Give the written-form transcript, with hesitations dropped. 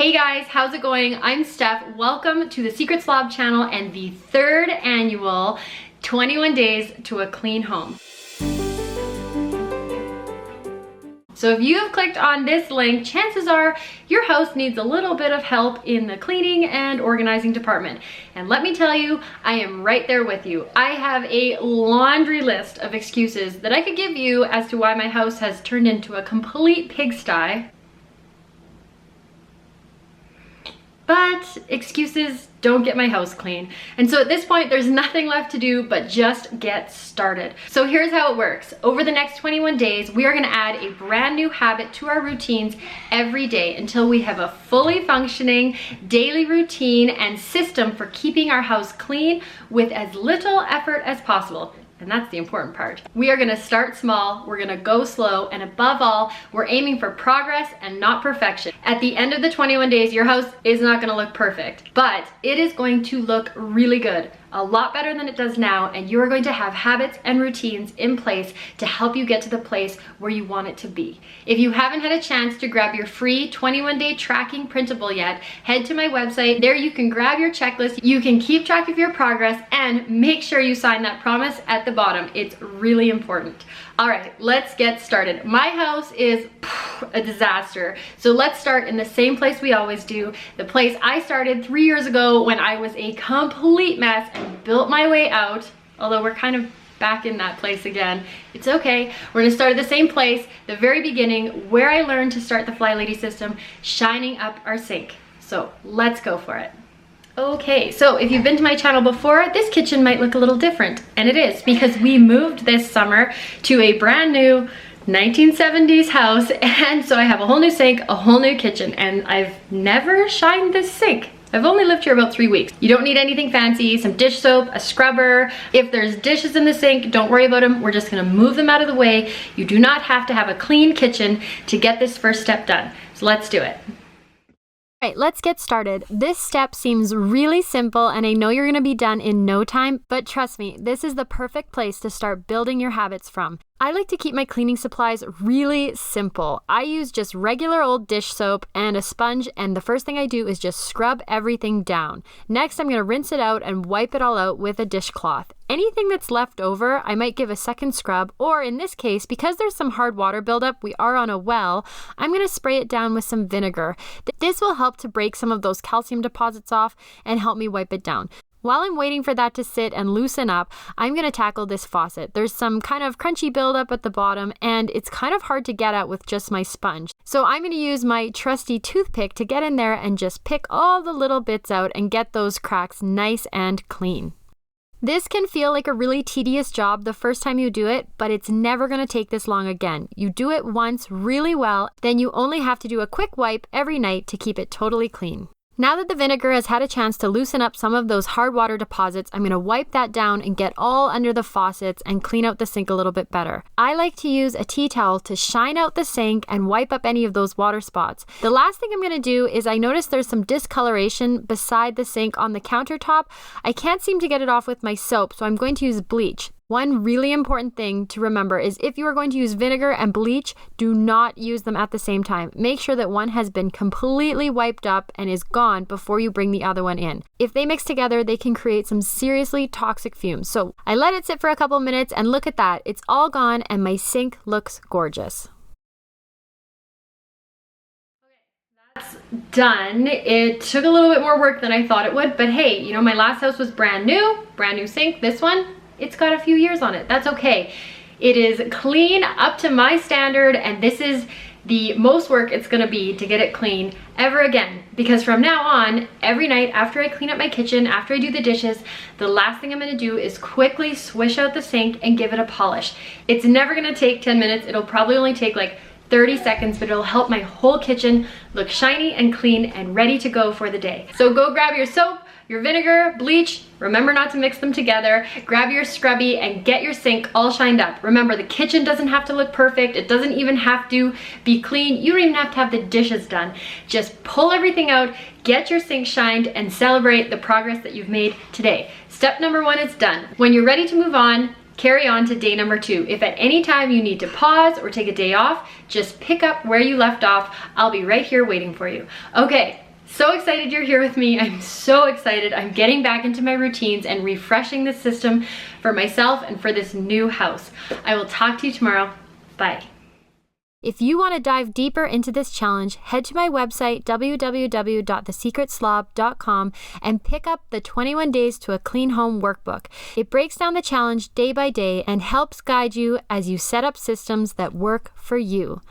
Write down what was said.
Hey guys, how's it going? I'm Steph. Welcome to the Secret Slob channel and the third annual 21 Days to a Clean Home. So if you have clicked on this link, chances are your house needs a little bit of help in the cleaning and organizing department. And let me tell you, I am right there with you. I have a laundry list of excuses that I could give you as to why my house has turned into a complete pigsty. But excuses don't get my house clean. And so at this point, there's nothing left to do but just get started. So here's how it works. Over the next 21 days, we are gonna add a brand new habit to our routines every day until we have a fully functioning daily routine and system for keeping our house clean with as little effort as possible. And that's the important part. We are gonna start small, we're gonna go slow, and above all, we're aiming for progress and not perfection. At the end of the 21 days, your house is not gonna look perfect, but it is going to look really good. A lot better than it does now, and you are going to have habits and routines in place to help you get to the place where you want it to be. If you haven't had a chance to grab your free 21-day tracking printable yet, head to my website. There you can grab your checklist, you can keep track of your progress, and make sure you sign that promise at the bottom. It's really important. All right, let's get started. My house is a disaster. So let's start in the same place we always do, the place I started 3 years ago when I was a complete mess and built my way out, although we're kind of back in that place again. It's okay. We're gonna start at the same place, the very beginning, where I learned to start the Flylady system, shining up our sink. So let's go for it. Okay, so if you've been to my channel before, this kitchen might look a little different, and it is because we moved this summer to a brand new 1970s house, and so I have a whole new sink, a whole new kitchen, and I've never shined this sink. I've only lived here about 3 weeks. You don't need anything fancy, some dish soap, a scrubber. If there's dishes in the sink, don't worry about them. We're just gonna move them out of the way. You do not have to have a clean kitchen to get this first step done. So let's do it. All right, let's get started. This step seems really simple, and I know you're gonna be done in no time, but trust me, this is the perfect place to start building your habits from. I like to keep my cleaning supplies really simple. I use just regular old dish soap and a sponge, and the first thing I do is just scrub everything down. Next, I'm gonna rinse it out and wipe it all out with a dishcloth. Anything that's left over, I might give a second scrub, or in this case, because there's some hard water buildup, we are on a well, I'm gonna spray it down with some vinegar. This will help to break some of those calcium deposits off and help me wipe it down. While I'm waiting for that to sit and loosen up, I'm gonna tackle this faucet. There's some kind of crunchy buildup at the bottom, and it's kind of hard to get at with just my sponge. So I'm gonna use my trusty toothpick to get in there and just pick all the little bits out and get those cracks nice and clean. This can feel like a really tedious job the first time you do it, but it's never gonna take this long again. You do it once really well, then you only have to do a quick wipe every night to keep it totally clean. Now that the vinegar has had a chance to loosen up some of those hard water deposits, I'm gonna wipe that down and get all under the faucets and clean out the sink a little bit better. I like to use a tea towel to shine out the sink and wipe up any of those water spots. The last thing I'm gonna do is I notice there's some discoloration beside the sink on the countertop. I can't seem to get it off with my soap, so I'm going to use bleach. One really important thing to remember is if you are going to use vinegar and bleach, do not use them at the same time. Make sure that one has been completely wiped up and is gone before you bring the other one in. If they mix together, they can create some seriously toxic fumes. So I let it sit for a couple minutes, and look at that. It's all gone and my sink looks gorgeous. That's done. It took a little bit more work than I thought it would, but hey, you know, my last house was brand new sink. This one, it's got a few years on it. That's okay. It is clean up to my standard, and this is the most work it's gonna be to get it clean ever again. Because from now on, every night after I clean up my kitchen, after I do the dishes, the last thing I'm gonna do is quickly swish out the sink and give it a polish. It's never gonna take 10 minutes. It'll probably only take like 30 seconds, but it'll help my whole kitchen look shiny and clean and ready to go for the day. So go grab your soap, your vinegar, bleach, remember not to mix them together, grab your scrubby and get your sink all shined up. Remember, the kitchen doesn't have to look perfect, it doesn't even have to be clean, you don't even have to have the dishes done. Just pull everything out, get your sink shined, and celebrate the progress that you've made today. Step number 1 is done. When you're ready to move on, carry on to day number 2. If at any time you need to pause or take a day off, just pick up where you left off. I'll be right here waiting for you. Okay, So excited you're here with me. I'm so excited. I'm getting back into my routines and refreshing the system for myself and for this new house. I will talk to you tomorrow. Bye. If you want to dive deeper into this challenge, head to my website, www.thesecretslob.com, and pick up the 21 Days to a Clean Home workbook. It breaks down the challenge day by day and helps guide you as you set up systems that work for you.